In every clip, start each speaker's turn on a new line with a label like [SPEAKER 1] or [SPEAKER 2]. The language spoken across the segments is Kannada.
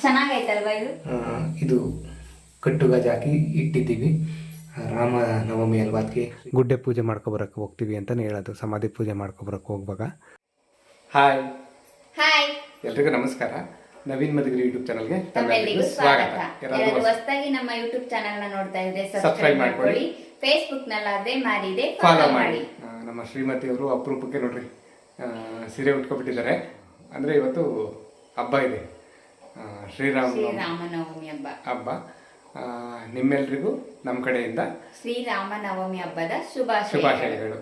[SPEAKER 1] ಚೆನ್ನಾಗೈತಲ್ವಾ ಇದು?
[SPEAKER 2] ಇದು ಕಟ್ಟು ಗಜ ಹಾಕಿ ಇಟ್ಟಿದ್ದೀವಿ. ರಾಮ ನವಮಿ ಅಲ್ವಾ, ಅದಕ್ಕೆ ಗುಡ್ಡೆ ಪೂಜೆ ಮಾಡ್ಕೊಬರಕ್ಕೆ ಹೋಗ್ತೀವಿ ಅಂತಲೇ ಹೇಳೋದು. ಸಮಾಧಿ ಪೂಜೆ ಮಾಡ್ಕೊಬರಕ್ಕೆ ಹೋಗುವಾಗ. ಹಾಯ್
[SPEAKER 1] ಹಾಯ್,
[SPEAKER 2] ಎಲ್ರಿಗೂ ನಮಸ್ಕಾರ. ನವೀನ್ ಮಧುಗಿರಿ ಯೂಟ್ಯೂಬ್ ಚಾನಲ್ಗೆ
[SPEAKER 1] ತಮ್ಮೆಲ್ಲರಿಗೂ ಸ್ವಾಗತ. ಯಾರಾದ್ರೂ ಹೊಸದಾಗಿ ನಮ್ಮ ಯೂಟ್ಯೂಬ್ ಚಾನಲ್ ನ ನೋಡ್ತಾ ಇದ್ರೆ ಸಬ್ಸ್ಕ್ರೈಬ್ ಮಾಡ್ಕೊಳ್ಳಿ. ಫೇಸ್ಬುಕ್ ನಲ್ಲಾದ್ರೆ ಮಾಡಿದೆ ಫಾಲೋ ಮಾಡಿ.
[SPEAKER 2] ನಮ್ಮ ಶ್ರೀಮತಿ ಅವರು ಅಪರೂಪಕ್ಕೆ ನೋಡ್ರಿ ಸೀರೆ ಉಟ್ಕೊಬಿಟ್ಟಿದ್ದಾರೆ. ಅಂದರೆ ಇವತ್ತು ಹಬ್ಬ ಇದೆ,
[SPEAKER 1] ಶ್ರೀರಾಮನವಮಿ
[SPEAKER 2] ಹಬ್ಬ. ನಿಮ್ಮೆಲ್ರಿಗೂ ನಮ್ಮ ಕಡೆಯಿಂದ
[SPEAKER 1] ಶ್ರೀರಾಮನವಮಿ ಹಬ್ಬದ
[SPEAKER 2] ಶುಭಾಶಯಗಳು.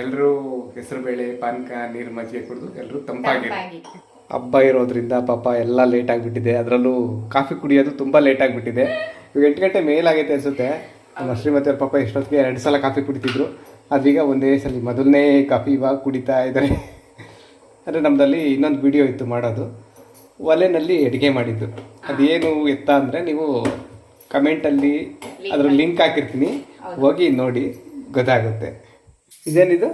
[SPEAKER 2] ಎಲ್ಲರೂ ಹೆಸರುಬೇಳೆ, ಪಾನಕ, ನೀರು, ಮಜ್ಜಿಗೆ ಕುಡಿದು ಎಲ್ಲರೂ ತಂಪಾಗಿ. ಹಬ್ಬ ಇರೋದ್ರಿಂದ ಪಾಪ ಎಲ್ಲ ಲೇಟ್ ಆಗಿಬಿಟ್ಟಿದೆ. ಅದರಲ್ಲೂ ಕಾಫಿ ಕುಡಿಯೋದು ತುಂಬ ಲೇಟ್ ಆಗಿಬಿಟ್ಟಿದೆ. ಈಗ 8 ಗಂಟೆ ಮೇಲಾಗೈತೆ ಅನಿಸುತ್ತೆ. ನಮ್ಮ ಶ್ರೀಮತಿ ಅವ್ರ ಪಾಪ ಎಷ್ಟೊತ್ತಿಗೆ 2 ಸಲ ಕಾಫಿ ಕುಡಿತಿದ್ರು. ಅದೀಗ ಒಂದೇ ಸಲ ಮೊದಲನೇ ಕಾಫಿ ಇವಾಗ ಕುಡಿತಾ ಇದ್ದಾರೆ. ಅಂದರೆ ನಮ್ಮದಲ್ಲಿ ಇನ್ನೊಂದು ವಿಡಿಯೋ ಇತ್ತು ಮಾಡೋದು, ಒಲೆನಲ್ಲಿ ಅಡುಗೆ ಮಾಡಿದ್ದು. ಅದೇನು ಎತ್ತ ಅಂದರೆ ನೀವು ಕಮೆಂಟಲ್ಲಿ ಅದರ ಲಿಂಕ್ ಹಾಕಿರ್ತೀನಿ, ಹೋಗಿ ನೋಡಿ ಗೊತ್ತಾಗುತ್ತೆ. ಇದೇನಿದು?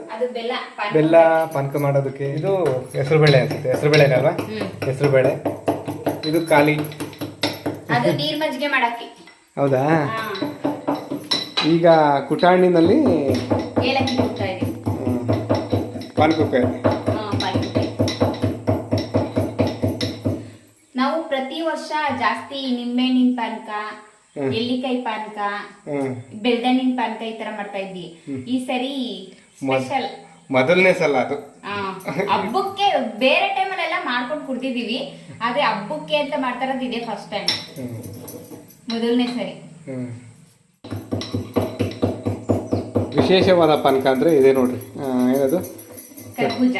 [SPEAKER 2] ಬೆಲ್ಲ ಪಾನಕ ಮಾಡೋದಕ್ಕೆ. ಇದು ಹೆಸರುಬೇಳೆ ಅನ್ಸುತ್ತೆ, ಹೆಸರುಬೇಳೆ ಅಲ್ವಾ? ಹೆಸರುಬೇಳೆ. ಇದು ಖಾಲಿ, ಹೌದಾ? ಈಗ ಕುಟಾಣಿನಲ್ಲಿ ಪಾನಕಕ್ಕೆ
[SPEAKER 1] ನಾವು ಪ್ರತಿ ವರ್ಷ ಜಾಸ್ತಿ ನಿಂಬೆಹಣ್ಣಿನ ಪಾನಕ, ಎಳ್ಳಿಕಾಯಿ ಪಾನಕ, ಬೆಳ್ದಣ್ಣಿನ ಪಾನಕ ಈ ತರ ಮಾಡ್ತಾ ಇದ್ವಿ. ಈ ಸರಿ ಸ್ಪೆಷಲ್,
[SPEAKER 2] ಮೊದಲನೇ ಸಲ ಅದು.
[SPEAKER 1] ಹಬ್ಬಕ್ಕೆ ಬೇರೆ ಟೈಮಲ್ಲೆಲ್ಲ ಮಾಡ್ಕೊಂಡು ಕುಡ್ದಿದೀವಿ, ಆದ್ರೆ ಹಬ್ಬಕ್ಕೆ ಅಂತ ಮಾಡ್ತಾ ಇರೋದು ಇದೆ ಫಸ್ಟ್ ಟೈಮ್, ಮೊದಲನೇ ಸರಿ.
[SPEAKER 2] ವಿಶೇಷವಾದ ಪಾನಕ ಅಂದ್ರೆ ಇದೆ ನೋಡ್ರಿ. ಏನದು?
[SPEAKER 1] ಕರ್ಬೂಜ.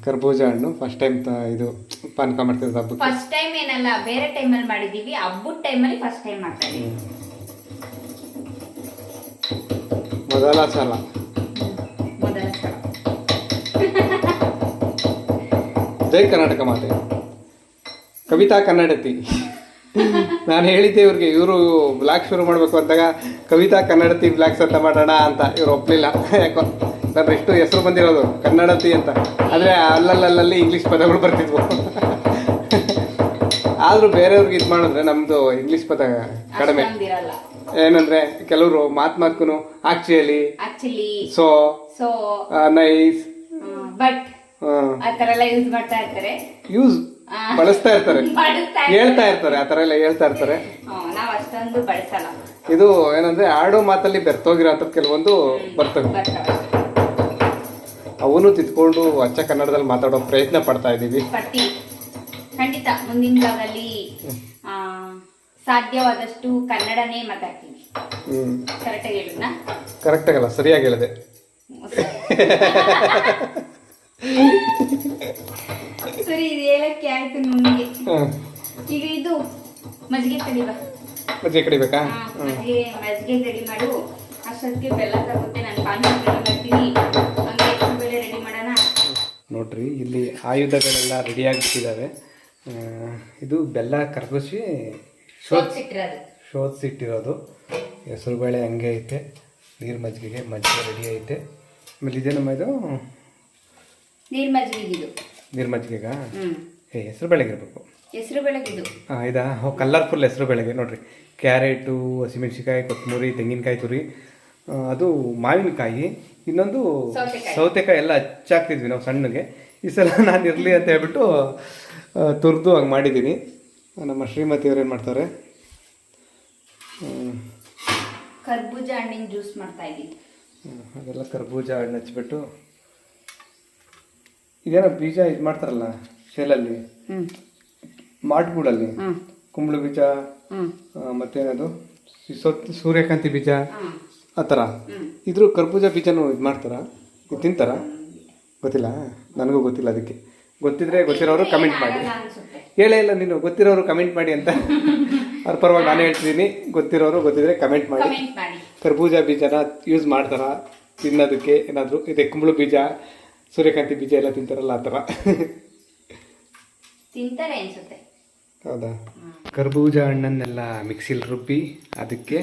[SPEAKER 2] ಕರ್ಬೂಜ ಹಣ್ಣು ಫಸ್ಟ್ ಟೈಮ್ ಇದು ಪಾನಕ ಮಾಡ್ತಿರೋದು ಹಬ್ಬಕ್ಕೆ.
[SPEAKER 1] ಫಸ್ಟ್ ಟೈಮ್ ಏನಲ್ಲ, ಬೇರೆ ಟೈಮಲ್ಲಿ ಮಾಡಿದೀವಿ, ಹಬ್ಬದ ಟೈಮಲ್ಲಿ ಫಸ್ಟ್ ಟೈಮ್ ಮಾಡ್ತಾ ಇದೀವಿ.
[SPEAKER 2] ಮೊದಲ ಸಲ. ಜೈ ಕರ್ನಾಟಕ ಮಾತೆ. ಕವಿತಾ ಕನ್ನಡತಿ. ನಾನು ಹೇಳಿದ್ದೆ ಇವ್ರಿಗೆ, ಇವರು ಬ್ಲಾಗ್ ಶುರು ಮಾಡಬೇಕು ಅಂದಾಗ ಕವಿತಾ ಕನ್ನಡತಿ ಬ್ಲಾಗ್ಸ್ ಅಂತ ಮಾಡೋಣ ಅಂತ. ಇವ್ರು ಒಪ್ಪಲಿಲ್ಲ. ಯಾಕೋ ನನ್ನ ಎಷ್ಟು ಹೆಸರು ಬಂದಿರೋದು ಕನ್ನಡತಿ ಅಂತ, ಆದರೆ ಅಲ್ಲಲ್ಲಿ ಇಂಗ್ಲೀಷ್ ಪದಗಳು ಬರ್ತಿದ್ವು. ಆದರೂ ಬೇರೆಯವ್ರಿಗೆ ಇದು ಮಾಡಿದ್ರೆ ನಮ್ಮದು ಇಂಗ್ಲೀಷ್ ಪದ ಕಡಿಮೆ. ಏನಂದ್ರೆ ಕೆಲವರು ಮಾತ್ಮಾತ್ಕು ಆಕ್ಚುಲಿ, ಸೊ, ನೈಸ್,
[SPEAKER 1] ಬಟ್ ಆ ತರ ಎಲ್ಲ ಯೂಸ್ ಮಾಡ್ತಾ ಇರ್ತಾರೆ,
[SPEAKER 2] ಬಳಸ್ತಾ ಇರ್ತಾರೆ, ಹೇಳ್ತಾ ಇರ್ತಾರೆ, ಆ ಥರ ಎಲ್ಲ ಹೇಳ್ತಾ ಇರ್ತಾರೆ.
[SPEAKER 1] ನಾವು ಅಷ್ಟೊಂದು ಬಳಸಲ್ಲ.
[SPEAKER 2] ಇದು ಏನಂದ್ರೆ ಆಡೋ ಮಾತಲ್ಲಿ ಬೆರ್ತೋಗಿರೋ ಅಂತ ಕೆಲವೊಂದು ಬರ್ತವೆ. ಅವನು ತಿದ್ಕೊಂಡು ಅಚ್ಚ ಕನ್ನಡದಲ್ಲಿ ಮಾತಾಡೋ ಪ್ರಯತ್ನ ಪಡ್ತಾ ಇದ್ದೀವಿ.
[SPEAKER 1] ಖಂಡಿತ ಮುಂದಿನ ಭಾಗದಲ್ಲಿ ಸಾಧ್ಯವಾದಷ್ಟು ಕನ್ನಡನೇ ಮಾತಾಡ್ತೀವಿ. ಕರೆಕ್ಟಾಗಿ ಹೇಳಿದ್ನಾ?
[SPEAKER 2] ಕರೆಕ್ಟ್ ಆಗಲ್ಲ, ಸರಿಯಾಗಿ ಹೇಳಿದೆ.
[SPEAKER 1] ಸರಿ, ಇದು ಹೇಳಕ್ಕೆ ಆಯ್ತು ನಿಮಗೆ. ಈಗ ಇದು ಮಜ್ಜಿಗೆ ಕಡಿವಾ?
[SPEAKER 2] ಮಜ್ಜಿಗೆ ಕಡಿಬೇಕಾ?
[SPEAKER 1] ಮಜ್ಜಿಗೆ ರೆಡಿ ಮಾಡು. ಅಷ್ಟೊತ್ತಿಗೆ ಬೆಲ್ಲ ತಗುತ್ತೆ, ನಾನು ಪಾನಕ ರೆಡಿ ಮಾಡ್ತೀನಿ. ಹಂಗೆ ಬೆಲ್ಲ ರೆಡಿ ಮಾಡೋಣ. ನೋಡ್ರಿ,
[SPEAKER 2] ಇಲ್ಲಿ ಆಯುಧಗಳೆಲ್ಲ ರೆಡಿ ಆಗಿಬಿಟ್ಟಿದ್ದಾವೆ. ಇದು ಬೆಲ್ಲ ಕರಗಿಸಿ ಶೋಧಿಸಿಟ್ಟಿರೋದು. ಹೆಸರುಬೇಳೆ ಹಂಗೆ ಐತೆ, ನೀರು ಮಜ್ಜಿಗೆಗೆ ಮಜ್ಜಿಗೆ ರೆಡಿ ಐತೆ. ಆಮೇಲೆ ಇದೇನಮ್ಮ ಇದು?
[SPEAKER 1] ನೀರು ಮಜ್ಜಿಗೆ.
[SPEAKER 2] ನೀರು ಮಜ್ಜಿಗೆಗಾ? ಹೆಸರು ಬೆಳೆಗಿರ್ಬೇಕು.
[SPEAKER 1] ಹೆಸರು ಬೆಳಗಿದು.
[SPEAKER 2] ಇದಾ? ಕಲರ್ಫುಲ್ ಹೆಸರು ಬೆಳೆಗೆ ನೋಡ್ರಿ. ಕ್ಯಾರೆಟು, ಹಸಿಮೆಣಸಿಕಾಯಿ, ಕೊತ್ತಂಬರಿ, ತೆಂಗಿನಕಾಯಿ ತುರಿ, ಅದು ಮಾವಿನಕಾಯಿ, ಇನ್ನೊಂದು ಸೌತೆಕಾಯಿ ಎಲ್ಲ ಹಚ್ಚಾಕ್ತಿದ್ವಿ ನಾವು ಸಣ್ಣಗೆ. ಈ ಸಲ ನಾನು ಇರಲಿ ಅಂತ ಹೇಳ್ಬಿಟ್ಟು ತುರಿದು ಹಂಗೆ ಮಾಡಿದ್ದೀನಿ. ನಮ್ಮ ಶ್ರೀಮತಿಯವ್ರು ಏನು ಮಾಡ್ತಾರೆ?
[SPEAKER 1] ಕರ್ಬೂಜ ಹಣ್ಣಿನ ಜ್ಯೂಸ್ ಮಾಡ್ತಾ ಇದ್ದೀನಿ.
[SPEAKER 2] ಅದೆಲ್ಲ ಕರ್ಬೂಜ ಹಣ್ಣು ಹಚ್ಬಿಟ್ಟು, ಇದೇನೋ ಬೀಜ ಇದು ಮಾಡ್ತಾರಲ್ಲ ಶೇಲಲ್ಲಿ, ಮಾಟ್ಗೂಡಲ್ಲಿ ಕುಂಬಳು ಬೀಜ, ಮತ್ತೇನದು ಸೂರ್ಯಕಾಂತಿ ಬೀಜ, ಆ ಥರ ಇದ್ರ ಕರ್ಬೂಜ ಬೀಜನೂ ಇದು ಮಾಡ್ತಾರ, ಇದು ತಿಂತಾರ? ಗೊತ್ತಿಲ್ಲ, ನನಗೂ ಗೊತ್ತಿಲ್ಲ. ಅದಕ್ಕೆ ಗೊತ್ತಿದ್ರೆ ಗೊತ್ತಿರೋರು ಕಮೆಂಟ್ ಮಾಡಿ. ಹೇಳೇ ಇಲ್ಲ ನೀನು, ಗೊತ್ತಿರೋರು ಕಮೆಂಟ್ ಮಾಡಿ ಅಂತ. ಅದ್ರ ಪರವಾಗಿ ನಾನು ಹೇಳ್ತಿದ್ದೀನಿ, ಗೊತ್ತಿರೋರು ಗೊತ್ತಿದ್ರೆ ಕಮೆಂಟ್ ಮಾಡಿ. ಕರ್ಬೂಜ ಬೀಜನ ಯೂಸ್ ಮಾಡ್ತಾರ ತಿನ್ನೋದಕ್ಕೆ? ಏನಾದರೂ ಇದೆ ಕುಂಬಳು ಬೀಜ, ಸೂರ್ಯಕಾಂತಿ ಬೀಜ ಎಲ್ಲ ತಿಂತಾರಲ್ಲ, ಆ ಥರ
[SPEAKER 1] ತಿಂತಾರೆ ಅನ್ಸುತ್ತೆ.
[SPEAKER 2] ಹೌದಾ? ಕರ್ಬೂಜ ಹಣ್ಣನ್ನೆಲ್ಲ ಮಿಕ್ಸಿಲಿ ರುಬ್ಬಿ ಅದಕ್ಕೆ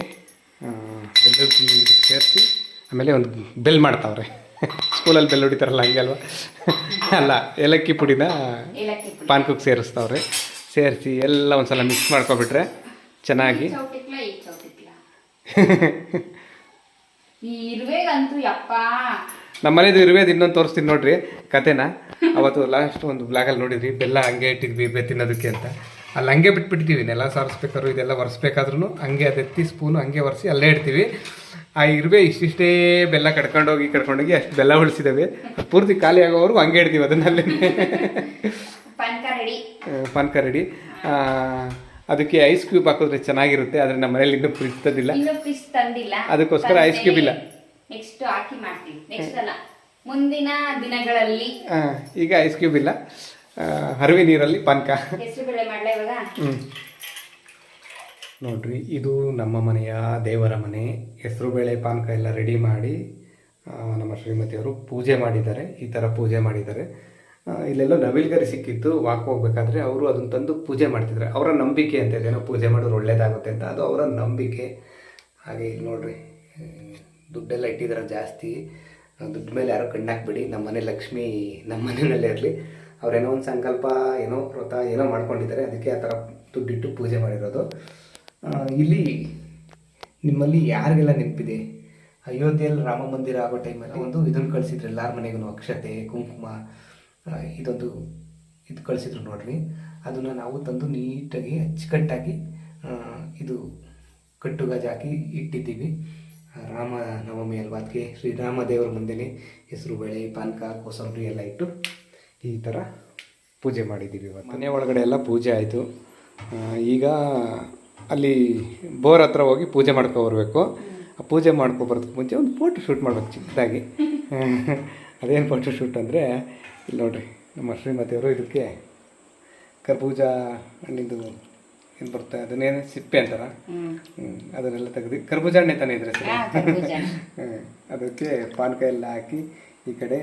[SPEAKER 2] ಬೆಲ್ಲ ಸೇರಿಸಿ ಆಮೇಲೆ ಒಂದು ಬೆಲ್ ಮಾಡ್ತಾವ್ರೆ. ಸ್ಕೂಲಲ್ಲಿ ಬೆಲ್ಲ ಹೊಡಿತಾರಲ್ಲ ಹಂಗೆ ಅಲ್ವಾ? ಅಲ್ಲ, ಏಲಕ್ಕಿ ಪುಡಿನ ಪಾನಕಕ್ಕೆ ಸೇರಿಸ್ತಾವ್ರೆ. ಸೇರಿಸಿ ಎಲ್ಲ ಒಂದ್ಸಲ ಮಿಕ್ಸ್ ಮಾಡ್ಕೊಬಿಟ್ರೆ ಚೆನ್ನಾಗಿ
[SPEAKER 1] ಚೌಟಿಕ್ಲ ಈ ಚೌಟಿಕ್ಲ ಈ ಇರುವೆಗಂತೂ ಯಪ್ಪ.
[SPEAKER 2] ನಮ್ಮ ಮನೇದು ಇರುವೆದು ಇನ್ನೊಂದು ತೋರಿಸ್ತೀನಿ ನೋಡ್ರಿ ಕತೆನ. ಅವತ್ತು ಲಾಸ್ಟ್ ಒಂದು ಬ್ಲಾಗಲ್ಲಿ ನೋಡಿದ್ರಿ, ಬೆಲ್ಲ ಹಂಗೆ ಇಟ್ಟಿದ್ವಿ ಇರುವೆ ತಿನ್ನೋದಕ್ಕೆ ಅಂತ. ಅಲ್ಲಿ ಹಂಗೆ ಬಿಟ್ಬಿಟ್ಟಿದ್ದೀವಿ, ನೆಲ ಸಾರಿಸ್ಬೇಕಾದ್ರು ಇದೆಲ್ಲ ಒರೆಸ್ಬೇಕಾದ್ರೂ ಹಂಗೆ ಅದೆತ್ತಿ ಸ್ಪೂನು ಹಂಗೆ ಒರೆಸಿ ಅಲ್ಲೇ ಇಡ್ತೀವಿ. ಆ ಇರುವೆ ಇಷ್ಟಿಷ್ಟೇ ಬೆಲ್ಲ ಕಡ್ಕೊಂಡೋಗಿ ಅಷ್ಟು ಬೆಲ್ಲ ಉಳಿಸಿದಾವೆ. ಪೂರ್ತಿ ಖಾಲಿ ಆಗೋವರೆಗೂ ಹಂಗೆ ಇಡ್ತೀವಿ ಅದನ್ನಲ್ಲೇ. ಪಾನಕ ರೆಡಿ. ಅದಕ್ಕೆ ಐಸ್ ಕ್ಯೂಬ್ ಹಾಕಿದ್ರೆ ಚೆನ್ನಾಗಿರುತ್ತೆ, ಆದರೆ ನಮ್ಮ ಮನೇಲಿ ಇನ್ನೂ ಫ್ರಿಜ್ ತಂದಿಲ್ಲ, ಅದಕ್ಕೋಸ್ಕರ ಐಸ್ ಕ್ಯೂಬ್ ಇಲ್ಲ.
[SPEAKER 1] ನೆಕ್ಸ್ಟ್ ಹಾಕಿ ಮಾಡ್ತೀವಿ, ನೆಕ್ಸ್ಟ್ ಅಲ್ಲ ಮುಂದಿನ ದಿನಗಳಲ್ಲಿ.
[SPEAKER 2] ಈಗ ಐಸ್ ಕ್ಯೂಬ್ ಇಲ್ಲ, ಹರಿವೆ ನೀರಲ್ಲಿ ಪಾನಕ.
[SPEAKER 1] ಹೆಸರುಬೇಳೆ ಮಾಡಲ ಇವಾಗ.
[SPEAKER 2] ನೋಡ್ರಿ, ಇದು ನಮ್ಮ ಮನೆಯ ದೇವರ ಮನೆ. ಹೆಸರುಬೇಳೆ ಪಾನಕ ಎಲ್ಲ ರೆಡಿ ಮಾಡಿ ನಮ್ಮ ಶ್ರೀಮತಿಯವರು ಪೂಜೆ ಮಾಡಿದ್ದಾರೆ. ಈ ಥರ ಪೂಜೆ ಮಾಡಿದ್ದಾರೆ. ಇಲ್ಲೆಲ್ಲೋ ನವಿಲ್ಗರಿ ಸಿಕ್ಕಿತ್ತು, ವಾಕ್ ಹೋಗ್ಬೇಕಾದ್ರೆ ಅವರು ಅದನ್ನು ತಂದು ಪೂಜೆ ಮಾಡ್ತಿದ್ದಾರೆ. ಅವರ ನಂಬಿಕೆ ಅಂತ ಇದೇನೋ ಪೂಜೆ ಮಾಡೋರು ಒಳ್ಳೇದಾಗುತ್ತೆ ಅಂತ, ಅದು ಅವರ ನಂಬಿಕೆ. ಹಾಗೆ ಇಲ್ಲಿ ನೋಡ್ರಿ, ದುಡ್ಡೆಲ್ಲ ಇಟ್ಟಿದ್ದಾರೆ ಜಾಸ್ತಿ. ದುಡ್ಡು ಮೇಲೆ ಯಾರೋ ಕಣ್ಣಾಕ್ಬಿಡಿ, ನಮ್ಮ ಮನೆ ಲಕ್ಷ್ಮಿ ನಮ್ಮ ಮನೆಯಲ್ಲೇ ಇರಲಿ. ಅವ್ರೇನೋ ಒಂದು ಸಂಕಲ್ಪ, ಏನೋ ವ್ರತ ಏನೋ ಮಾಡ್ಕೊಂಡಿದ್ದಾರೆ, ಅದಕ್ಕೆ ಆ ಥರ ದುಡ್ಡಿಟ್ಟು ಪೂಜೆ ಮಾಡಿರೋದು. ಇಲ್ಲಿ ನಿಮ್ಮಲ್ಲಿ ಯಾರಿಗೆಲ್ಲ ನೆನಪಿದೆ, ಅಯೋಧ್ಯೆಯಲ್ಲಿ ರಾಮ ಮಂದಿರ ಆಗೋ ಟೈಮಲ್ಲಿ ಒಂದು ಇದನ್ನು ಕಳಿಸಿದ್ರು ಎಲ್ಲರ ಮನೆಗೂ, ಅಕ್ಷತೆ ಕುಂಕುಮ ಇದು ಕಳಿಸಿದ್ರು ನೋಡ್ರಿ. ಅದನ್ನು ನಾವು ತಂದು ನೀಟಾಗಿ ಅಚ್ಚುಕಟ್ಟಾಗಿ ಇದು ಕಟ್ಟುಗಾಜು ಹಾಕಿ ಇಟ್ಟಿದ್ದೀವಿ. ರಾಮ ನವಮಿ ಅಲ್ವಾ, ಅದಕ್ಕೆ ಶ್ರೀರಾಮ ದೇವರ ಮುಂದೆನೇ ಹೆಸರುಬೇಳೆ ಪಾನಕ ಕೋಸಂಬರಿ ಎಲ್ಲ ಇಟ್ಟು ಈ ಥರ ಪೂಜೆ ಮಾಡಿದ್ದೀವಿ. ಇವತ್ತು ಮನೆ ಒಳಗಡೆ ಎಲ್ಲ ಪೂಜೆ ಆಯಿತು. ಈಗ ಅಲ್ಲಿ ಬೋರ್ ಹತ್ರ ಹೋಗಿ ಪೂಜೆ ಮಾಡ್ಕೊಬರ್ಬೇಕು. ಆ ಪೂಜೆ ಮಾಡ್ಕೊಬರೋದಕ್ಕೆ ಮುಂಚೆ ಒಂದು ಫೋಟೋ ಶೂಟ್ ಮಾಡ್ಬೇಕು ಚಿಕ್ಕದಾಗಿ. ಅದೇನು ಫೋಟೋ ಶೂಟ್ ಅಂದರೆ, ಇಲ್ಲಿ ನೋಡಿರಿ, ನಮ್ಮ ಶ್ರೀಮತಿಯವರು ಇದಕ್ಕೆ ಕರ್ಬೂಜ ಹಣ್ಣಿಂದು ಏನು ಬರುತ್ತೆ, ಅದನ್ನೇನು ಸಿಪ್ಪೆ ಅಂತಾರ, ಅದನ್ನೆಲ್ಲ ತೆಗೆದು ಕರ್ಬೂಜ ಹಣ್ಣೆ ತಾನೇ ಇದ್ರೆ ಸರ್. ಅದಕ್ಕೆ ಪಾನಕ ಎಲ್ಲ ಹಾಕಿ, ಈ ಕಡೆ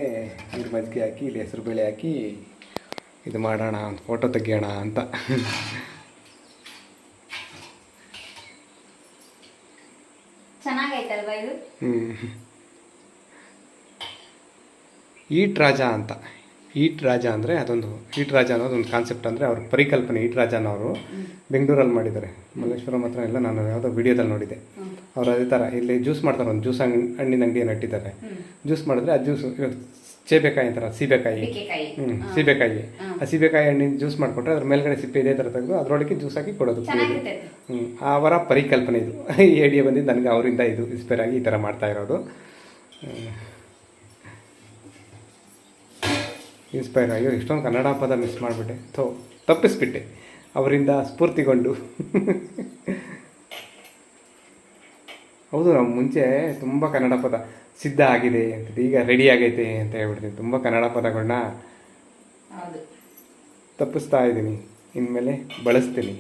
[SPEAKER 2] ನೀರು ಮಜ್ಜಿಗೆ ಹಾಕಿ, ಇಲ್ಲಿ ಹೆಸರು ಬೇಳೆ ಹಾಕಿ ಇದು ಮಾಡೋಣ, ಒಂದು ಫೋಟೋ ತೆಗಿಯೋಣ ಅಂತ.
[SPEAKER 1] ಚೆನ್ನಾಗೈತಲ್ವಾ ಇದು?
[SPEAKER 2] ಈಟ್ ರಾಜ ಅಂತ. ಈಟ್ ರಾಜ ಅಂದರೆ ಅದೊಂದು, ಈಟ್ ರಾಜ ಅನ್ನೋದು ಒಂದು ಕಾನ್ಸೆಪ್ಟ್. ಅಂದರೆ ಅವ್ರ ಪರಿಕಲ್ಪನೆ. ಈಟ್ ರಾಜನವರು ಬೆಂಗಳೂರಲ್ಲಿ ಮಾಡಿದ್ದಾರೆ, ಮಲ್ಲೇಶ್ವರಂ ಹತ್ರ ಎಲ್ಲ ನಾನು ಯಾವುದೋ ವಿಡಿಯೋದಲ್ಲಿ ನೋಡಿದೆ. ಅವ್ರು ಅದೇ ಥರ ಇಲ್ಲಿ ಜ್ಯೂಸ್ ಮಾಡ್ತಾರೆ, ಒಂದು ಜ್ಯೂಸ್ ಹಣ್ಣಿನ ಅಂಗಡಿಯನ್ನು ಇಟ್ಟಿದ್ದಾರೆ. ಜ್ಯೂಸ್ ಮಾಡಿದ್ರೆ ಆ ಜ್ಯೂಸು ಸೇಬೆಕಾಯಿ ಅಂತಾರೆ, ಸೀಬೆಕಾಯಿ. ಸೀಬೆಕಾಯಿ, ಆ ಸೀಬೆಕಾಯಿ ಹಣ್ಣಿನ ಜ್ಯೂಸ್ ಮಾಡಿಕೊಟ್ರೆ ಅದ್ರ ಮೇಲ್ಗಡೆ ಸಿಪ್ಪೆ ಇದೇ ಥರ ತೆಗೆದು ಅದರೊಳಗೆ ಜ್ಯೂಸ್ ಹಾಕಿ ಕೊಡೋದು. ಅವರ ಪರಿಕಲ್ಪನೆ ಇದು. ಈ ಐಡಿಯಾ ಬಂದಿದ್ದು ನನಗೆ ಅವರಿಂದ ಇದು ಇನ್ಸ್ಪೈರ್ ಆಗಿ ಈ ಥರ ಮಾಡ್ತಾ ಇರೋದು. ಇನ್ಸ್ಪೈರ್ ಆಗಿ ಇಷ್ಟೊಂದು ಕನ್ನಡ ಪದ ಮಿಸ್ ಮಾಡಿಬಿಟ್ಟೆ, ತಪ್ಪಿಸ್ಬಿಟ್ಟೆ ಅವರಿಂದ ಸ್ಫೂರ್ತಿಗೊಂಡು. ಹೌದು, ನಾವು ಮುಂಚೆ ತುಂಬ ಕನ್ನಡ ಪದ ಸಿದ್ಧ ಆಗಿದೆ ಅಂತ, ಈಗ ರೆಡಿ ಆಗೈತೆ ಅಂತ ಹೇಳ್ಬಿಡ್ತೀನಿ. ತುಂಬ ಕನ್ನಡ ಪದಗಳನ್ನ ತಪ್ಪಿಸ್ತಾ ಇದ್ದೀನಿ, ಇನ್ಮೇಲೆ ಬಳಸ್ತೀನಿ.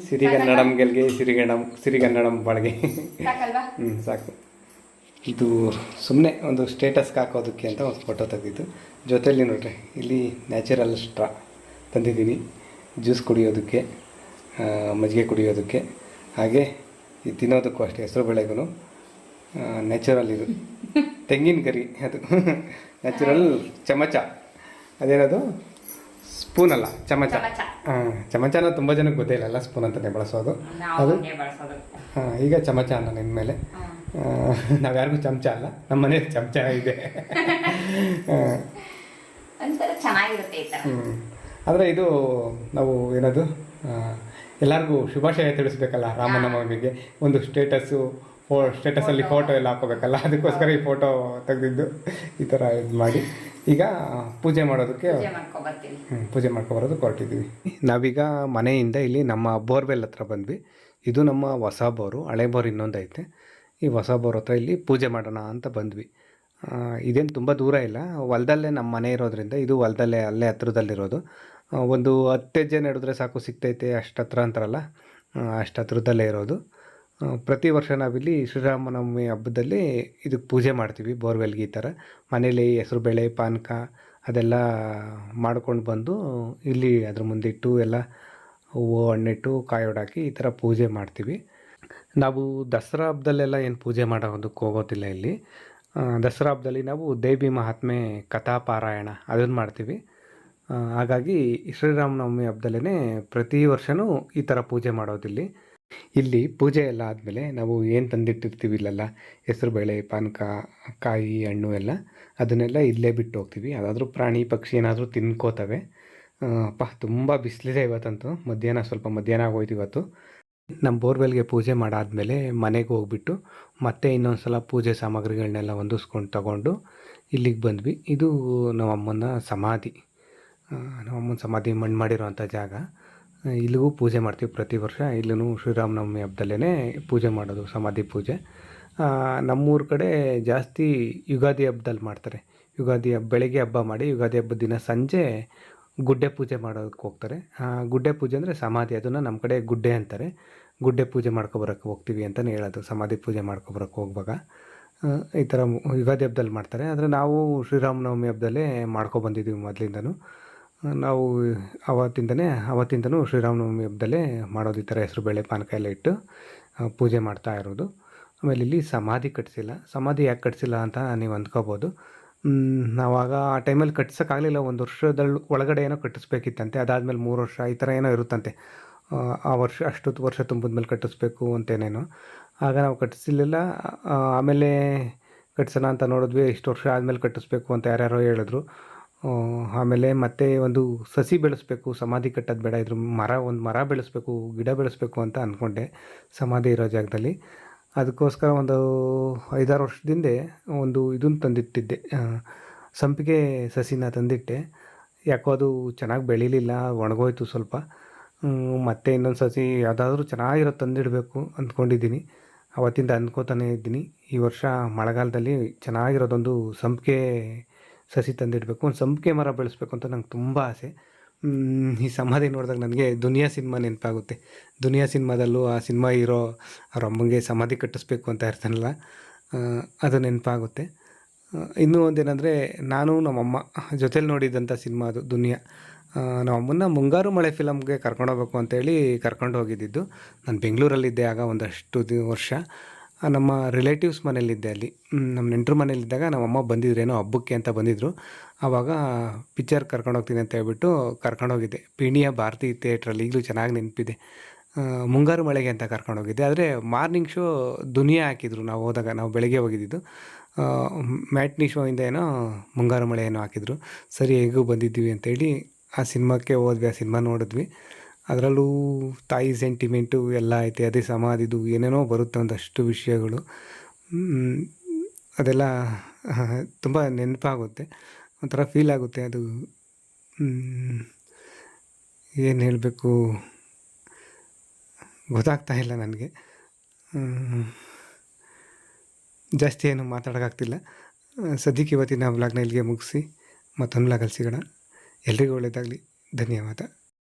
[SPEAKER 2] ಸಿರಿಗನ್ನಡಂ ಗೆಲ್ಗೆ ಸಿರಿಗನ್ನಡಂ ಬಾಳ್ಗೆ. ಸಾಕು. ಇದು ಸುಮ್ಮನೆ ಒಂದು ಸ್ಟೇಟಸ್ಗೆ ಹಾಕೋದಕ್ಕೆ ಅಂತ ಒಂದು ಫೋಟೋ ತೆಗೆದಿದ್ದು. ಜೊತೆಯಲ್ಲಿ ನೋಡ್ರಿ, ಇಲ್ಲಿ ನ್ಯಾಚುರಲ್ ಸ್ಟ್ರಾ ತಂದಿದ್ದೀನಿ ಜ್ಯೂಸ್ ಕುಡಿಯೋದಕ್ಕೆ, ಮಜ್ಜಿಗೆ ಕುಡಿಯೋದಕ್ಕೆ, ಹಾಗೆ ಈ ತಿನ್ನೋದಕ್ಕೂ ಅಷ್ಟೇ. ಹೆಸರು ಬೇಳೆಗೂ ನ್ಯಾಚುರಲ್ ಇದು ತೆಂಗಿನ ಗರಿ, ಅದು ನ್ಯಾಚುರಲ್ ಚಮಚ. ಅದೇನದು ಸ್ಪೂನ್ ಅಲ್ಲ, ಚಮಚ. ಚಮಚನ ತುಂಬ ಜನಕ್ಕೆ ಗೊತ್ತಿಲ್ಲ, ಎಲ್ಲ ಸ್ಪೂನ್ ಅಂತಲೇ ಬಳಸೋದು ಅದು. ಈಗ ಚಮಚ ಅನ್ನೋ ಇನ್ಮೇಲೆ. ನಾವು ಯಾರಿಗೂ ಚಮಚ ಅಲ್ಲ, ನಮ್ಮ ಮನೇಲಿ ಚಮಚ ಇದೆ. ಆದರೆ ಇದು ನಾವು ಏನದು ಎಲ್ಲರಿಗೂ ಶುಭಾಶಯ ತಿಳಿಸ್ಬೇಕಲ್ಲ ರಾಮನವಮಿಗೆ. ಒಂದು ಸ್ಟೇಟಸಲ್ಲಿ ಫೋಟೋ ಎಲ್ಲ ಹಾಕೋಬೇಕಲ್ಲ, ಅದಕ್ಕೋಸ್ಕರ ಈ ಫೋಟೋ ತೆಗೆದಿದ್ದು ಈ ಥರ ಇದು ಮಾಡಿ ಈಗ ಪೂಜೆ ಮಾಡೋದಕ್ಕೆ ಪೂಜೆ ಮಾಡ್ಕೊಬರೋದಕ್ಕೆ ಹೊರಟಿದ್ದೀವಿ. ನಾವೀಗ ಮನೆಯಿಂದ ಇಲ್ಲಿ ನಮ್ಮ ಬೋರ್ವೆಲ್ ಹತ್ರ ಬಂದ್ವಿ. ಇದು ನಮ್ಮ ಹೊಸ ಬೋರು, ಹಳೆ ಬೋರ್ ಇನ್ನೊಂದು ಐತೆ. ಈ ಹೊಸ ಬೋರ್ ಹತ್ರ ಇಲ್ಲಿ ಪೂಜೆ ಮಾಡೋಣ ಅಂತ ಬಂದ್ವಿ. ಇದೇನು ತುಂಬ ದೂರ ಇಲ್ಲ, ಹೊಲದಲ್ಲೇ ನಮ್ಮ ಮನೆ ಇರೋದ್ರಿಂದ ಇದು ಹೊಲದಲ್ಲೇ ಅಲ್ಲೇ ಹತ್ರದಲ್ಲಿರೋದು. ಒಂದು 10 ಹೆಜ್ಜೆ ನಡೆದ್ರೆ ಸಾಕು ಸಿಗ್ತೈತೆ, ಅಷ್ಟು ಹತ್ರ ಅಂತಾರಲ್ಲ, ಅಷ್ಟು ಹತ್ರದಲ್ಲೇ ಇರೋದು. ಪ್ರತಿ ವರ್ಷ ನಾವಿಲ್ಲಿ ಶ್ರೀರಾಮನವಮಿ ಹಬ್ಬದಲ್ಲಿ ಇದಕ್ಕೆ ಪೂಜೆ ಮಾಡ್ತೀವಿ, ಬೋರ್ವೆಲ್ಗೆ. ಈ ಥರ ಮನೇಲಿ ಹೆಸರು ಬೇಳೆ ಪಾನಕ ಅದೆಲ್ಲ ಮಾಡ್ಕೊಂಡು ಬಂದು ಇಲ್ಲಿ ಅದ್ರ ಮುಂದಿಟ್ಟು ಎಲ್ಲ ಹೂವು ಹಣ್ಣಿಟ್ಟು ಕಾಯಿ ಹೊಡಾಕಿ ಈ ಥರ ಪೂಜೆ ಮಾಡ್ತೀವಿ. ನಾವು ದಸರಾ ಹಬ್ಬದಲ್ಲೆಲ್ಲ ಏನು ಪೂಜೆ ಮಾಡೋದಕ್ಕೆ ಹೋಗೋದಿಲ್ಲ ಇಲ್ಲಿ. ದಸರಾ ಹಬ್ಬದಲ್ಲಿ ನಾವು ದೇವಿ ಮಹಾತ್ಮೆ ಕಥಾ ಪಾರಾಯಣ ಅದನ್ನು ಮಾಡ್ತೀವಿ. ಹಾಗಾಗಿ ಶ್ರೀರಾಮನವಮಿ ಹಬ್ಬದಲ್ಲೇ ಪ್ರತಿ ವರ್ಷವೂ ಈ ಥರ ಪೂಜೆ ಮಾಡೋದಿಲ್ಲಿ. ಇಲ್ಲಿ ಪೂಜೆ ಎಲ್ಲ ಆದಮೇಲೆ ನಾವು ಏನು ತಂದಿಟ್ಟಿರ್ತೀವಿ ಇಲ್ಲೆಲ್ಲ ಹೆಸರುಬೇಳೆ, ಪಾನಕ, ಕಾಯಿ, ಹಣ್ಣು ಎಲ್ಲ ಅದನ್ನೆಲ್ಲ ಇಲ್ಲೇ ಬಿಟ್ಟು ಹೋಗ್ತೀವಿ. ಯಾವುದಾದ್ರೂ ಪ್ರಾಣಿ ಪಕ್ಷಿ ಏನಾದರೂ ತಿನ್ಕೋತವೆ. ತುಂಬ ಬಿಸಿಲಿದೆ ಇವತ್ತಂತೂ. ಮಧ್ಯಾಹ್ನ ಆಗೋಯ್ತು ಇವತ್ತು. ನಮ್ಮ ಬೋರ್ವೆಲ್ಗೆ ಪೂಜೆ ಮಾಡಾದಮೇಲೆ ಮನೆಗೆ ಹೋಗ್ಬಿಟ್ಟು ಮತ್ತೆ ಇನ್ನೊಂದು ಸಲ ಪೂಜೆ ಸಾಮಗ್ರಿಗಳನ್ನೆಲ್ಲ ಹೊಂದಿಸ್ಕೊಂಡು ತಗೊಂಡು ಇಲ್ಲಿಗೆ ಬಂದ್ವಿ. ಇದು ನಮ್ಮಮ್ಮನ ಸಮಾಧಿ. ನಮ್ಮಮ್ಮನ ಸಮಾಧಿ ಮಣ್ಣು ಮಾಡಿರೋವಂಥ ಜಾಗ. ಇಲ್ಲಿಗೂ ಪೂಜೆ ಮಾಡ್ತೀವಿ ಪ್ರತಿ ವರ್ಷ. ಇಲ್ಲೂ ಶ್ರೀರಾಮನವಮಿ ಹಬ್ಬದಲ್ಲೇ ಪೂಜೆ ಮಾಡೋದು, ಸಮಾಧಿ ಪೂಜೆ. ನಮ್ಮೂರ ಕಡೆ ಜಾಸ್ತಿ ಯುಗಾದಿ ಹಬ್ಬದಲ್ಲಿ ಮಾಡ್ತಾರೆ. ಬೆಳಗ್ಗೆ ಹಬ್ಬ ಮಾಡಿ ಯುಗಾದಿ ಹಬ್ಬದ ದಿನ ಸಂಜೆ ಗುಡ್ಡೆ ಪೂಜೆ ಮಾಡೋದಕ್ಕೆ ಹೋಗ್ತಾರೆ. ಗುಡ್ಡೆ ಪೂಜೆ ಅಂದರೆ ಸಮಾಧಿ, ಅದನ್ನು ನಮ್ಮ ಕಡೆ ಗುಡ್ಡೆ ಅಂತಾರೆ. ಗುಡ್ಡೆ ಪೂಜೆ ಮಾಡ್ಕೊಬರೋಕ್ಕೆ ಹೋಗ್ತೀವಿ ಅಂತಲೇ ಹೇಳೋದು. ಸಮಾಧಿ ಪೂಜೆ ಮಾಡ್ಕೊಬರೋಕ್ಕೆ ಹೋಗುವಾಗ ಈ ಥರ ಯುಗಾದಿ ಹಬ್ಬದಲ್ಲಿ ಮಾಡ್ತಾರೆ. ಆದರೆ ನಾವು ಶ್ರೀರಾಮನವಮಿ ಹಬ್ಬದಲ್ಲೇ ಮಾಡ್ಕೊಬಂದಿದ್ದೀವಿ ಮೊದಲಿಂದನೂ. ನಾವು ಅವತ್ತಿಂದನೂ ಶ್ರೀರಾಮನವಮಿ ಹಬ್ಬದಲ್ಲೇ ಮಾಡೋದು ಈ ಥರ ಹೆಸರುಬೇಳೆ ಪಾನಕ ಎಲ್ಲ ಇಟ್ಟು ಪೂಜೆ ಮಾಡ್ತಾ ಇರೋದು. ಆಮೇಲೆ ಇಲ್ಲಿ ಸಮಾಧಿ ಕಟ್ಟಿಸಿಲ್ಲ. ಸಮಾಧಿ ಯಾಕೆ ಕಟ್ಟಿಸಿಲ್ಲ ಅಂತ ನೀವು ಅಂದ್ಕೋಬೋದು. ನಾವಾಗ ಆ ಟೈಮಲ್ಲಿ ಕಟ್ಸೋಕ್ಕಾಗಲಿಲ್ಲ. 1 ವರ್ಷದಲ್ಲಿ ಒಳಗಡೆ ಏನೋ ಕಟ್ಟಿಸ್ಬೇಕಿತ್ತಂತೆ. ಅದಾದಮೇಲೆ 3 ವರ್ಷ ಈ ಥರ ಏನೋ ಇರುತ್ತಂತೆ. ಆ ವರ್ಷ ಅಷ್ಟು ವರ್ಷ ತುಂಬಿದ್ಮೇಲೆ ಕಟ್ಟಿಸ್ಬೇಕು ಅಂತೇನೇನೋ. ಆಗ ನಾವು ಕಟ್ಟಿಸಿರಲಿಲ್ಲ. ಆಮೇಲೆ ಕಟ್ಸೋಣ ಅಂತ ನೋಡಿದ್ವಿ. ಇಷ್ಟು ವರ್ಷ ಆದಮೇಲೆ ಕಟ್ಟಿಸ್ಬೇಕು ಅಂತ ಯಾರ್ಯಾರೋ ಹೇಳಿದ್ರು. ಆಮೇಲೆ ಮತ್ತೆ ಒಂದು ಸಸಿ ಬೆಳೆಸ್ಬೇಕು, ಸಮಾಧಿ ಕಟ್ಟೋದು ಬೇಡ, ಒಂದು ಮರ ಬೆಳೆಸ್ಬೇಕು, ಗಿಡ ಬೆಳೆಸ್ಬೇಕು ಅಂತ ಅಂದ್ಕೊಂಡೆ ಸಮಾಧಿ ಇರೋ ಜಾಗದಲ್ಲಿ. ಅದಕ್ಕೋಸ್ಕರ ಒಂದು 5-6 ವರ್ಷದಿಂದ ಒಂದು ಇದನ್ನು ತಂದಿಟ್ಟಿದ್ದೆ, ಸಂಪಿಗೆ ಸಸಿನ ತಂದಿಟ್ಟೆ. ಯಾಕೋ ಅದು ಚೆನ್ನಾಗಿ ಬೆಳೀಲಿಲ್ಲ, ಒಣಗೋಯ್ತು ಸ್ವಲ್ಪ. ಮತ್ತೆ ಇನ್ನೊಂದು ಸಸಿ ಯಾವುದಾದ್ರೂ ಚೆನ್ನಾಗಿರೋ ತಂದಿಡಬೇಕು ಅಂದ್ಕೊಂಡಿದ್ದೀನಿ. ಅವತ್ತಿಂದ ಅಂದ್ಕೋತಾನೆ ಇದ್ದೀನಿ. ಈ ವರ್ಷ ಮಳೆಗಾಲದಲ್ಲಿ ಚೆನ್ನಾಗಿರೋದೊಂದು ಸಂಪಿಗೆ ಸಸಿ ತಂದಿಡಬೇಕು, ಒಂದು ಸಂಪಿಗೆ ಮರ ಬೆಳೆಸ್ಬೇಕು ಅಂತ ನಂಗೆ ತುಂಬ ಆಸೆ. ಈ ಸಮಾಧಿ ನೋಡಿದಾಗ ನನಗೆ ದುನಿಯಾ ಸಿನಿಮಾ ನೆನಪಾಗುತ್ತೆ. ದುನಿಯಾ ಸಿನಿಮಾದಲ್ಲೂ ಆ ಸಿನಿಮಾ ಹೀರೋ ಅವ್ರ ಅಮ್ಮಂಗೆ ಸಮಾಧಿ ಕಟ್ಟಿಸ್ಬೇಕು ಅಂತ ಇರ್ತಾನಲ್ಲ, ಅದು ನೆನಪಾಗುತ್ತೆ. ಇನ್ನೂ ಒಂದೇನೆಂದರೆ, ನಾನು ನಮ್ಮಮ್ಮ ಜೊತೇಲಿ ನೋಡಿದ್ದಂಥ ಸಿನಿಮಾ ಅದು ದುನಿಯಾ. ನಮ್ಮಮ್ಮನ್ನ ಮುಂಗಾರು ಮಳೆ ಫಿಲಮ್ಗೆ ಕರ್ಕೊಂಡೋಗ್ಬೇಕು ಅಂತೇಳಿ ಕರ್ಕೊಂಡು ಹೋಗಿದ್ದಿದ್ದು. ನಾನು ಬೆಂಗಳೂರಲ್ಲಿದ್ದೆ ಆಗ ಒಂದಷ್ಟು ವರ್ಷ. ನಮ್ಮ ರಿಲೇಟಿವ್ಸ್ ಮನೇಲಿದ್ದೆ ಅಲ್ಲಿ. ನಮ್ಮ ನೆಂಟರು ಮನೇಲಿದ್ದಾಗ ನಮ್ಮಮ್ಮ ಬಂದಿದ್ರೇನೋ ಹಬ್ಬಕ್ಕೆ ಅಂತ ಬಂದಿದ್ದರು. ಆವಾಗ ಪಿಕ್ಚರ್ ಕರ್ಕೊಂಡೋಗ್ತೀನಿ ಅಂತ ಹೇಳ್ಬಿಟ್ಟು ಕರ್ಕೊಂಡೋಗಿದ್ದೆ. ಪೀಣ್ಯ ಭಾರತಿ ಥಿಯೇಟ್ರಲ್ಲಿ, ಈಗಲೂ ಚೆನ್ನಾಗಿ ನೆನಪಿದೆ. ಮುಂಗಾರು ಮಳೆಗೆ ಅಂತ ಕರ್ಕೊಂಡೋಗಿದ್ದೆ. ಆದರೆ ಮಾರ್ನಿಂಗ್ ಶೋ ದುನಿಯಾ ಹಾಕಿದ್ರು ನಾವು ಹೋದಾಗ. ನಾವು ಬೆಳಗ್ಗೆ ಹೋಗಿದ್ದಿದ್ದು. ಮ್ಯಾಟ್ನಿ ಶೋಯಿಂದ ಏನೋ ಮುಂಗಾರು ಮಳೆ ಏನೋ ಹಾಕಿದ್ರು. ಸರಿ, ಹೇಗೂ ಬಂದಿದ್ದೀವಿ ಅಂತೇಳಿ ಆ ಸಿನಿಮಾಕ್ಕೆ ಹೋದ್ವಿ. ಆ ಸಿನಿಮಾ ನೋಡಿದ್ವಿ. ಅದರಲ್ಲೂ ತಾಯಿ ಸೆಂಟಿಮೆಂಟು ಎಲ್ಲ ಐತೆ. ಅದೇ ಸಮಾಧಿದು ಏನೇನೋ ಬರುತ್ತೆ ಒಂದಷ್ಟು ವಿಷಯಗಳು. ಅದೆಲ್ಲ ತುಂಬ ನೆನಪಾಗುತ್ತೆ, ಒಂಥರ ಫೀಲ್ ಆಗುತ್ತೆ. ಅದು ಏನು ಹೇಳಬೇಕು ಗೊತ್ತಾಗ್ತಾ ಇಲ್ಲ ನನಗೆ. ಜಾಸ್ತಿ ಏನು ಮಾತಾಡೋಕ್ಕಾಗ್ತಿಲ್ಲ. ಸದ್ಯಕ್ಕೆ ಇವತ್ತಿನ ವ್ಲಾಗ್ನ ಇಲ್ಲಿಗೆ ಮುಗಿಸಿ ಮತ್ತೊಂದು ವ್ಲಾಗಲ್ಲಿ ಸಿಗೋಣ. ಎಲ್ರಿಗೂ ಒಳ್ಳೆಯದಾಗಲಿ. ಧನ್ಯವಾದ.